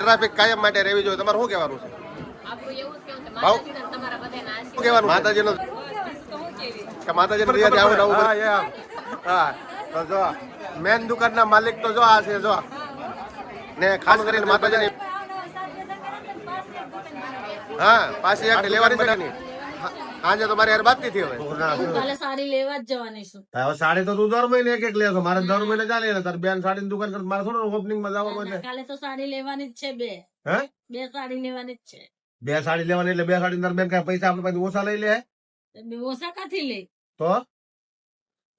Traffic કાયમ માટે રહેવી જોઈએ. તમારું શું કહેવાનું છે? શું કહેવાનું માતાજીનો કે માતાજીનો રિયાજ આવું નવું? હા તો જો મેન દુકાનના માલિક તો જો આ છે જો, ને ખાસ કરીને માતાજીની હા પાછી એક લેવાની છે ને આજે તો મારી યાર બાકી થી હવે કાલે સાડી લેવા જ જવાની છું. હવે સાડી તો તું દર મહિને એક લેશો, મારે દર મહિને ચાલે ને તાર બેન સાડીની દુકાન કરે મારે થોડું ઓપનિંગ માં જવાનું છે. કાલે તો સાડી લેવાની જ છે. હે બે સાડી લેવાની જ છે. બે સાડી લેવાની એટલે બે સાડી તાર બેન કઈ પૈસા આપણે પાસે ઓછા લઈ લે ઓછા કાથી લે? તો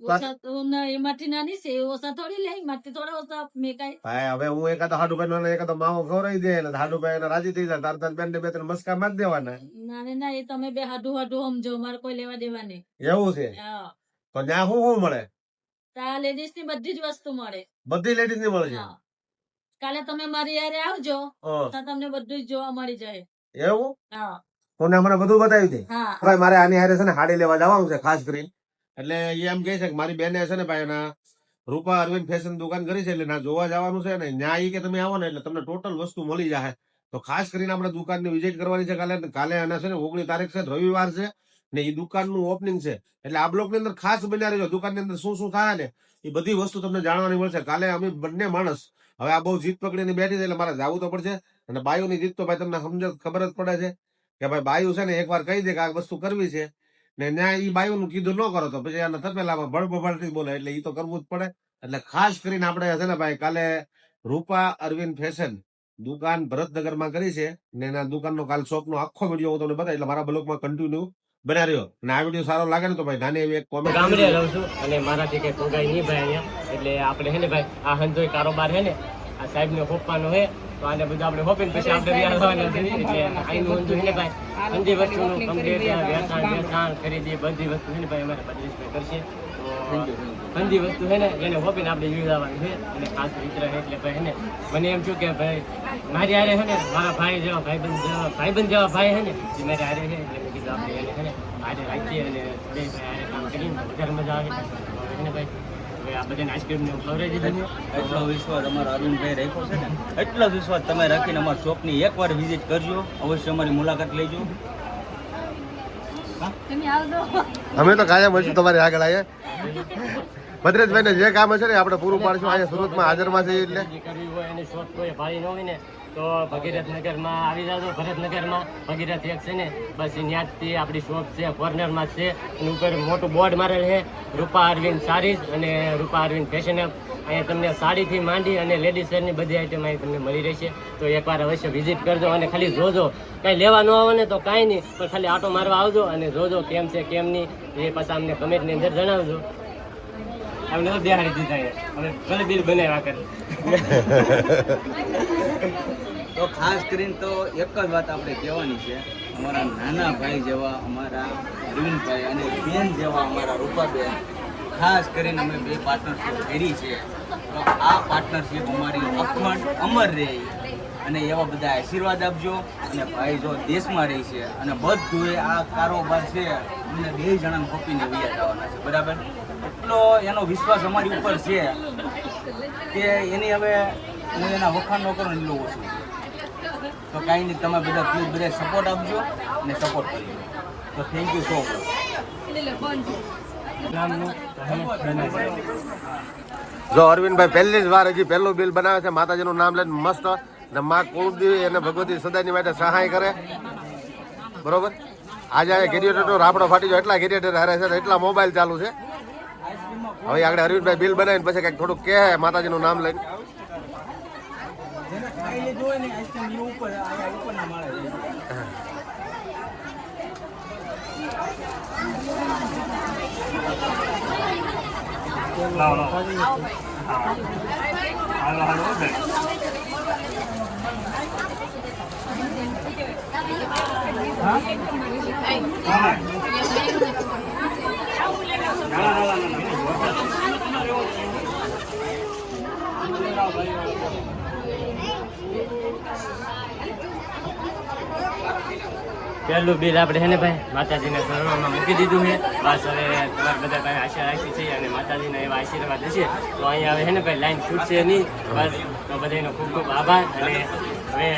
ઓછા તો એમાંથી નાની છે, ઓછા થોડી લે, એમાંથી થોડા ઓછા મેં કઈ. ભાઈ હવે હું એકાદ હાડુ ભાઈ એકાદ માવો ખવડાવી દે એટલે હાડુ ભાઈ રાજી થઈ જાય, તાર બેન ને બે ત્રણ મસ્કા મારી દેવાના. ના એ તમે બે હાડું સમજો, મારે કોઈ લેવા દેવા નહીં. એવું છે? તો ત્યાં શું મળે? ત્યાં લેડીઝ ની બધી જ વસ્તુ મળે. બધી લેડીઝ ની મળે છે? કાલે તમે મારી યારે આવજો તો તમને બધું જ જોવા મળી જાય. એવું? હા કોને મને બધું બતાવી દે. હા ભાઈ મારે આની હારે છે ને હાડી લેવા જવાનું છે ખાસ કરીને, એટલે એ એમ કે છે કે મારી બેને છે ને ભાઈ એના રૂપા અરવિંદ ફેશન દુકાન કરી છે એટલે ના જોવા જવાનું છે ને ન્યાય કે તમે આવો ને એટલે તમને ટોટલ વસ્તુ મળી જાય. તો ખાસ કરીને આપણે દુકાનની વિઝિટ કરવાની છે કાલે. કાલે આના છે ને 19 તારીખ છે, રવિવાર છે ને એ દુકાનનું ઓપનિંગ છે એટલે આ બ્લોક ની અંદર ખાસ બન્યા રહેજો. દુકાનની અંદર શું શું થાય ને એ બધી વસ્તુ તમને જાણવાની મળશે. કાલે અમે બંને માણસ હવે આ બહુ જીત પકડીને બેઠી છે એટલે મારે જવું તો પડશે. અને બાયુની જીત તો ભાઈ તમને ખબર જ પડે છે કે ભાઈ બાયુ છે ને એકવાર કહી દે કે આ વસ્તુ કરવી છે ને ન્યાય ઈ બાયુનું કીધું ન કરો તો પછી આના તપેલામાં બળબળથી બોલે એટલે ઈ તો કરવું જ પડે. એટલે ખાસ કરીને આપણે છે ને ભાઈ કાલે રૂપા અરવિંદ ફેશન દુકાન ભરતનગરમાં કરી છે ને એના દુકાનનો કાલ શોપનો આખો વિડીયો હું તમને બતાવી એટલે મારા બ્લોગમાં કન્ટિન્યુ બન્યા રહ્યો. અને આ વિડીયો સારો લાગે ને તો ભાઈ નાની એવી એક કોમેન્ટ. ગામડે રહું છું અને મારાથી કઈ પોગાય નહીં ભાઈ અહીંયા, એટલે આપણે હે ને ભાઈ આ હંધોય કારોબાર હે ને આ સાહેબ ને હોપવાનો હે તો આને બધું આપણે હોપીને પછી આપણે વ્યાજવાના છે એટલે આઈનું હંધું હે ને ભાઈ બધી વસ્તુનું કમ્પ્લીટ વેચાણ ખરીદી બધી વસ્તુ છે ને ભાઈ અમારે 35 કરશે. તો બધી વસ્તુ છે ને એને હોપીને આપણે યુઝ છે અને ખાસ મિત્ર છે એટલે ભાઈ હે ને મને એમ છું કે ભાઈ મારી હારે છે ને મારા ભાઈ જેવા ભાઈબંધ જેવા ભાઈ છે ને એ મારી હારે છે એટલે મેં કીધું આપણે એને છે ને હારે રાખીએ અને બે ભાઈ હારે કામ કરીને વધારે મજા આવે છે ને ભાઈ. આ બધાને આઈસ્ક્રીમ ને ખવડાવી દીધું. એટલો વિશ્વાસ અમારા અરવિંદભાઈ રાખ્યો છે ને, એટલો વિશ્વાસ તમે રાખીને અમારા શોપની એકવાર વિઝિટ કરજો, અવશ્ય અમારી મુલાકાત લેજો. અમે તો કાયમ હશું તમારી આગળ આવીએ. ભદ્રેશભાઈ ને જે કામ હશે ને આપણે પૂરું પાડશું. અહીંયા સુરતમાં હાજરમાં છે એટલે કરવી હોય અને શોપ કોઈ ભાડી ન હોય ને તો ભગીરથ નગરમાં આવી જાજો. ભરતનગરમાં ભગીરથ એક છે ને બસ ત્યાંથી આપણી શોપ છે, કોર્નરમાં છે. એની ઉપર મોટું બોર્ડ મારેલ છે રૂપા અરવિંદ સારીઝ અને રૂપા અરવિંદ ફેશન. અહીંયા તમને સાડીથી માંડી અને લેડીઝ વેરની બધી આઈટમ અહીં તમને મળી રહેશે. તો એકવાર અવશ્ય વિઝિટ કરજો અને ખાલી જોજો. કાંઈ લેવા ન આવે ને તો કાંઈ નહીં, પણ ખાલી આટો મારવા આવજો અને જોજો કેમ છે કેમ નહીં એ પાછા અમને કમેન્ટની અંદર જણાવજો. અમને તો દેહાડી દીધા અમે ભલે બિલ બનાવ્યા કરે. તો ખાસ કરીને તો એક જ વાત આપણે કહેવાની છે, અમારા નાના ભાઈ જેવા અમારા અરવિંદભાઈ અને બેન જેવા અમારા રૂપાબેન, ખાસ કરીને અમે બે પાર્ટનરશિપ કરી છે. તો આ પાર્ટનરશિપ અમારી અખંડ અમર રહે અને એવા બધા આશીર્વાદ આપજો. અને ભાઈ જો દેશમાં રહી છે અને બધું આ કારોબાર છે અમને બે જણાને કોપીને વૈયા જવાના છે, બરાબર. એટલો એનો વિશ્વાસ અમારી ઉપર છે કે એની હવે હું એના વખાણ ન કરું એટલો ઓછું. તો કાંઈ નહીં, તમે બધા પ્લીઝ બધા સપોર્ટ આપજો અને સપોર્ટ કરજો. તો થેન્ક યુ સો મચ. જો અરવિંદભાઈ પહેલી જ વાર હજી પહેલું બિલ બનાવે છે માતાજીનું નામ લઈને મસ્ત ને માં કુળદેવી અને ભગવતી સદાની માટે સહાય કરે. બરોબર. આજે ગેરિયેટરનો રાફડો ફાટી ગયો, એટલા ગેરિયેટર હારે છે, એટલા મોબાઈલ ચાલુ છે. હવે આગળ અરવિંદભાઈ બિલ બનાવીને પછી કંઈક થોડુંક કહે માતાજીનું નામ લઈને. પહેલું બિલ આપણે છે ને ભાઈ માતાજીના ચરણોમાં મૂકી દીધું છે. બસ હવે તમારે બધા ભાઈ આશા રાખી છે અને માતાજીના એવા આશીર્વાદ હશે તો અહીંયા હવે છે ને ભાઈ લાઈન છૂટશે નહીં. બસ તો બધાનો ખૂબ ખૂબ આભાર અને હવે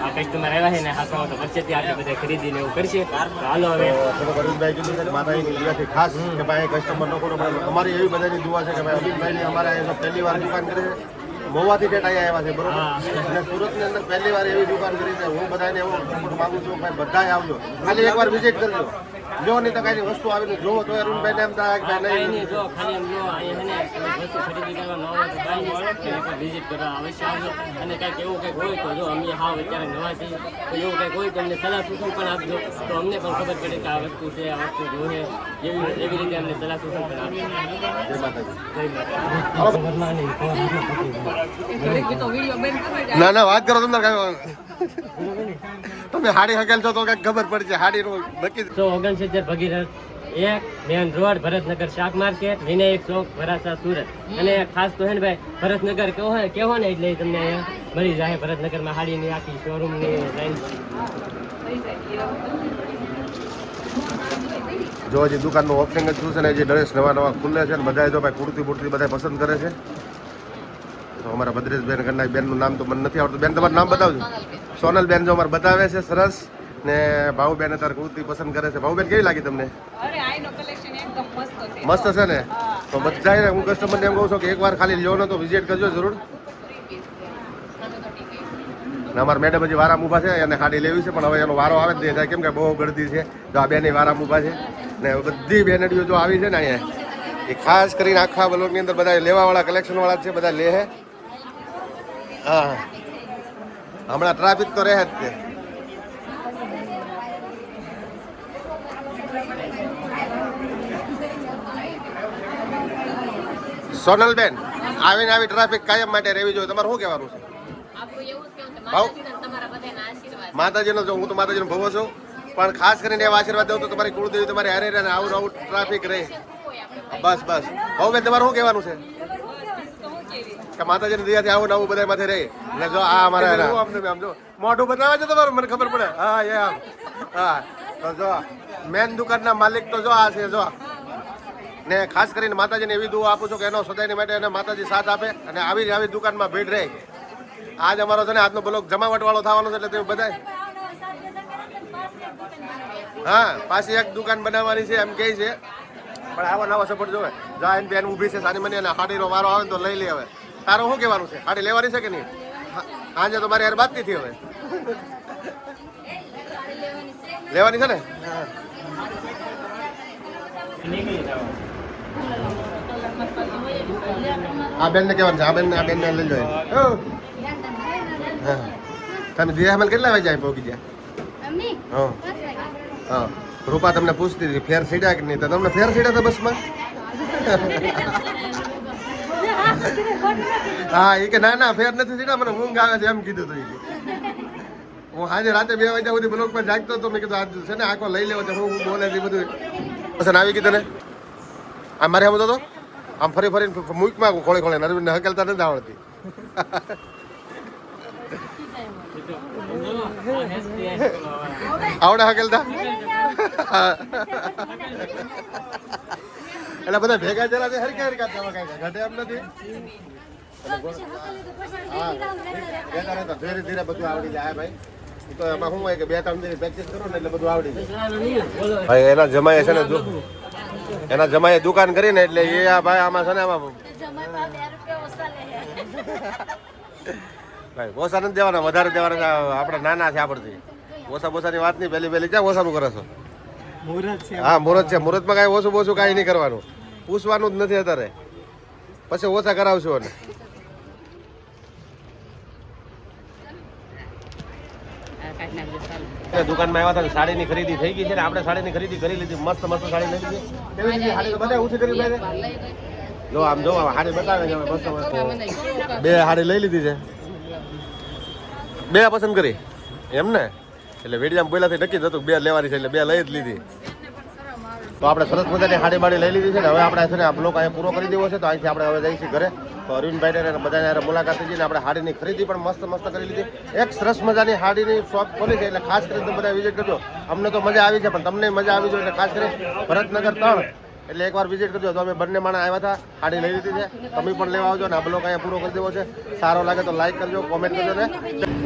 આ કસ્ટમર આવ્યા છે ને હાથમાં તો વચ્ચેથી આપણે બધા ખરીદીને એવું કરશે. તો હાલો હવે થોડુંક અરવિંદભાઈ કીધું છે કે માતાજીની દુઆથી ખાસ કે ભાઈ કસ્ટમર નો કોનો અમારી એવી બધાની દુઆ છે કે ભાઈ અરવિંદભાઈની અમારા અહીંયા પહેલી વાર દુકાન કરી છે. મોવાથી ટેટ અહીંયા આવ્યા છે બરોબર, અને સુરતની અંદર પહેલી વાર એવી દુકાન કરી છે. હું બધાને એવો સપોર્ટ માંગુ છું ભાઈ બધા આવજો, ખાલી એકવાર વિઝિટ કરજો. જો નહીં તો કઈ વસ્તુ આવીને જોવો તો અરુણભાઈને એમ થાય કે ભાઈ કાંઈ નહીં નહીં, જો ખાલી એમ જો અહીંયા છે ને તમે વસ્તુ ખરીદી કરવા ન હોય તો કાંઈ નહીં, એકવાર વિઝિટ કરવા અવશ્ય આવજો. અને કંઈક એવું કંઈક હોય તો જો અમે હાવ અત્યારે નવા છીએ તો એવું કંઈક હોય તો અમને સલાહ સૂચન પણ આપજો, તો અમને પણ ખબર પડે કે આ વસ્તુ છે, આ વસ્તુ જોઈએ, એવી રીતે અમને સલાહ સૂચન પણ આપજો. જય માતાજી. ના ના વાત કરો તમને કઈ તમે હાડી હકેલ છો તો કઈક ખબર પડશે હાડી નું નક્કી. 169 ભગીરથ 1 મેન રોડ ભરતનગર શાક માર્કેટ વિનાયક ચોક વરાછા સુરત. અને ખાસ તો હે ને ભાઈ ભરતનગર કેવો ને એટલે તમને અહીંયા મળી જાય. ભરતનગરમાં હાડીની આખી શોરૂમની લાઈન. જો હજી દુકાનનું ઓપનિંગ જ થયું છે ને જે ડ્રેસ નવા નવા ખુલે છે ને બધા જો ભાઈ કુર્તી બુર્તી બધા પસંદ કરે છે. તો અમારા ભદ્રેશબેન કરના બેનનું નામ તો મને નથી આવડતું. બેન તમારું નામ બતાવજો. સોનલબેન જો અમારે બતાવે છે સરસ. ને ભાઉબેન અત્યારે કુર્તી પસંદ કરે છે. ભાઉબેન કેવી લાગી તમને? મસ્ત છે ને? તો બધાને હું કસ્ટમરને એમ કહું છું કે એકવાર ખાલી લ્યો ને તો વિઝિટ કરજો જરૂર. ને અમારા મેડમ હજી વારામ ઊભા છે અને હાડી લેવી છે પણ હવે એનો વારો આવે જ નહીં થાય કેમ કે બહુ ગળદી છે. જો આ બેની વારામ ઊભા છે ને બધી બેનડીઓ જો આવી છે ને અહીંયા એ ખાસ કરીને આખા બ્લોકની અંદર બધા લેવાવાળા કલેક્શનવાળા છે, બધા લે છે. હા હમણાં ટ્રાફિક તો રહે જ તે. સોનલબેન આવીને આવી ટ્રાફિક કાયમ માટે રહેવી જોઈએ. તમારે શું કહેવાનું છે? માતાજીનો જો હું તો માતાજીનો ભવો છું પણ ખાસ કરીને એવા આશીર્વાદ દઉં તો તમારી કુળદેવી તમારી હારે રહે ને આવું આવું ટ્રાફિક રહે. બસ બસ ભાઉબેન તમારે શું કહેવાનું છે? કે માતાજીની દયાથી આવું આવું બધા માથે રહે ને જો આ અમારા આમ જો મોઢું બતાવે છે તમારું મને ખબર પડે. હા એ આમ હા તો જો મેન દુકાનના માલિક તો જો આ છે જો. ને ખાસ કરીને માતાજીને એવી દુઆ આપું છું કે એનો સદાયની માટે એને માતાજી સાથ આપે અને આવી દુકાનમાં ભીડ રહે. આજ અમારો છે ને આજનો બ્લોક જમાવટ વાળો થવાનો છે એટલે તમે બધા હા પાછી એક દુકાન બનાવવાની છે એમ કહે છે પણ આવા નવા સપોર્ટ જોવે. જા એની બેન ઊભી છે સાની મને અને હાડીનો વારો આવે તો લઈ લે. હવે તારું શું કહેવાનું છે? હાડી લેવાની છે કે નહીં? આજે તો મારી યાર વાત નથી હવે લેવાની છે ને? આ બેન ને કહેવાનું છે આ બેન ને લઈ લો. હા તમે દિયામલ કેટલા વાગે જાય પહોંચી ગયા? હા હા રૂપા તમને પૂછતી હતી ફેર સીડ્યા કે નહીં તો તમને ફેર સીડ્યા હતા બસમાં? હા એ કે ના ના ફેર નથી સીડ્યા મને ઊંઘ આવે છે એમ કીધું હતું. હું આજે રાતે 2 વાગ્યા સુધી બ્લોક પર જાગતો હતો. મેં કીધું આજ છે ને આખો લઈ લેવો છે હું બોલે છે બધું પસંદ આવી ગયું તને? આ મારે આમ તો આમ ફરી ફરીને મૂકમાં ખોળે ખોળે અરવિંદને હકેલતા નથી આવડતી. આવડે હકેલતા? એટલે બધા ભેગા જરા હરકા હરકા થવા કઈ ઘટે એમ નથી. ધીરે ધીરે બધું આવડી જાય ભાઈ. તો એમાં શું હોય કે 2-3 દિવસ પ્રેક્ટિસ કરો ને એટલે બધું આવડી જાય. ભાઈ એના જમાએ છે ને એના જમાએ દુકાન કરીને એટલે એ આ ભાઈ આમાં છે ને આમાં ભાઈ ઓછા નથી દેવાના વધારે દેવાના. આપણે નાના છે આપણથી ઓછા બોસાની વાત નહીં. પહેલી ક્યાં ઓછાનું કરો છો? હા મુહૂર્ત છે. મુહૂર્તમાં કાંઈ ઓછું બોછું કાંઈ નહીં કરવાનું. પૂછવાનું જ નથી અત્યારે પછી ઓછા કરાવશું. અને દુકાનમાં આવ્યા હતા સાડીની ખરીદી થઈ ગઈ છે ને આપણે સાડીની ખરીદી કરી લીધી. મસ્ત મસ્ત સાડી લઈ લીધી. કેવી રીતે સાડી તો બધા ઓછી કરી જો આમ જો સાડી બતાવે છે મસ્ત મસ્ત. 2 સાડી લઈ લીધી છે. 2 પસંદ કરી એમ ને? એટલે વેડિયામાં પહેલાથી નક્કી જ હતું 2 લેવાની છે એટલે 2 લઈ જ લીધી. તો આપણે સરસ મજાની સાડી બાડી લઈ લીધી છે ને હવે આપણે છે ને આ બ્લોક અહીંયા પૂરો કરી દેવો છે. તો અહીંથી આપણે હવે જઈશું ઘરે. તો અરવિંદભાઈને બધાને મુલાકાત થઈ ને આપણે સાડીની ખરીદી પણ મસ્ત મસ્ત કરી લીધી. એક સરસ મજાની સાડીની શોપ ખોલી છે એટલે ખાસ કરીને બધા વિઝિટ કરજો. અમને તો મજા આવી છે પણ તમને મજા આવી જોઈએ એટલે ખાસ કરીને ભરતનગર 3 એટલે એકવાર વિઝિટ કરજો. તો અમે બંને માણસ આવ્યા હતા, સાડી લઈ લીધી છે, તમે પણ લેવા આવજો ને આ બ્લોગ અહીંયા પૂરો કરી દેવો છે. સારો લાગે તો લાઈક કરજો, કોમેન્ટ કરજો ને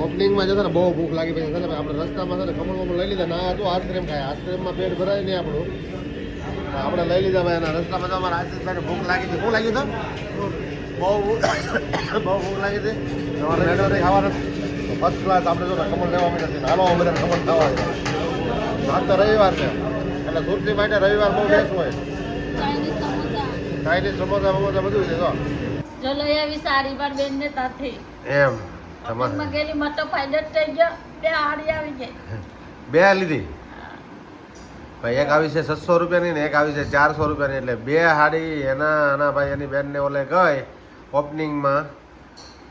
ઓપનિંગમાં જશે ને બહુ ભૂખ લાગી પછી છે ને આપણે રસ્તામાં છે ને ખમણ લઈ લીધા ના હતું આઈસ્ક્રીમ ખાય, આઈસ્ક્રીમમાં પેટ ભરાય નહીં આપણું, આપણે લઈ લીધા ભાઈ એના રસ્તામાં તો અમારે આઈસ્ક્રીમ ભૂખ લાગી હતી. શું લાગ્યું હતું? બહુ ભૂખ લાગી હતી. તમારે રેડો નહીં ખાવાના ફર્સ્ટ ક્લાસ આપણે જો ખમણ લેવા નથી હાલો અમે ખમણ ખાવા આજ તો રવિવાર છે એટલે સુરતી માટે રવિવાર બહુ બેસ્ટ હોય. ચાઇનીઝ સમોસા ચાઇનીઝ સમોસા બમોસા બધું છે. જો લઈ આવી સાડી પણ બેન ને તાથી એમ તમારે માં ગયેલી મતો ફાયદો જ થઈ ગયો, બે હાડી આવી ગઈ. બે લીધી ભાઈ, એક આવી છે 600 રૂપિયાની ને એક આવી છે 400 રૂપિયાની, એટલે બે હાડી એના ભાઈ એની બેનને ઓલે ગઈ ઓપનિંગમાં,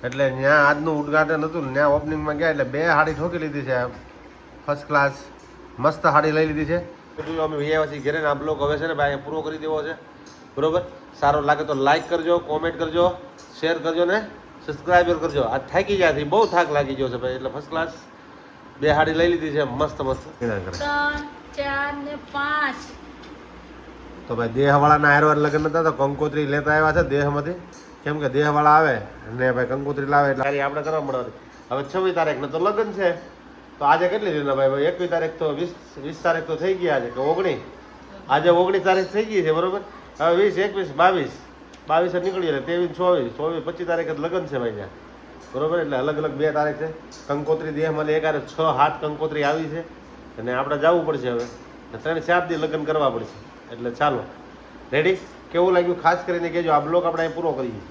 એટલે ત્યાં આજનું ઉદઘાટન હતું ને ત્યાં ઓપનિંગમાં ગયા એટલે બે હાડી ઠોકી લીધી છે. ફર્સ્ટ ક્લાસ મસ્ત હાડી લઈ લીધી છે. બધું અમે વ્યાયા પછી ઘરે આ બ્લોગ હવે છે ને ભાઈ પૂરો કરી દેવો છે, બરોબર. સારો લાગે તો લાઈક કરજો, કોમેન્ટ કરજો, શેર કરજો ને સબસ્ક્રાઈબર કરજો. આ થાકી જયાથી બહુ થાક લાગી ગયો છે ભાઈ, એટલે ફર્સ્ટ ક્લાસ બે હાડી લઈ લીધી છે મસ્ત મસ્ત. 3, 4 ને 5 તો ભાઈ દેહવાળાના હારવાર લગ્ન હતા તો કંકોત્રી લેતા આવ્યા છે દેહમાંથી, કેમ કે દેહવાળા આવે ને ભાઈ કંકોત્રી લાવે એટલે આપણે કરવા મળવાની. હવે 26 તારીખને તો લગ્ન છે, તો આજે કેટલી દિન ભાઈ 21 તારીખ તો 20 તારીખ તો થઈ ગયા છે કે 19, આજે 19 તારીખ થઈ ગઈ છે, બરોબર. હવે 20, 21, 22 નીકળી જાય 23, 24, 25 તારીખે લગ્ન છે ભાઈ ત્યાં, બરોબર. એટલે અલગ અલગ 2 તારીખ છે. કંકોત્રી દેહમાં એક 6-7 કંકોત્રી આવી છે અને આપણે જવું પડશે હવે 3-4 દી લગ્ન કરવા પડશે. એટલે ચાલો રેડી, કેવું લાગ્યું ખાસ કરીને કહેજો. આ બ્લોગ આપણે અહીં પૂરો કરીએ.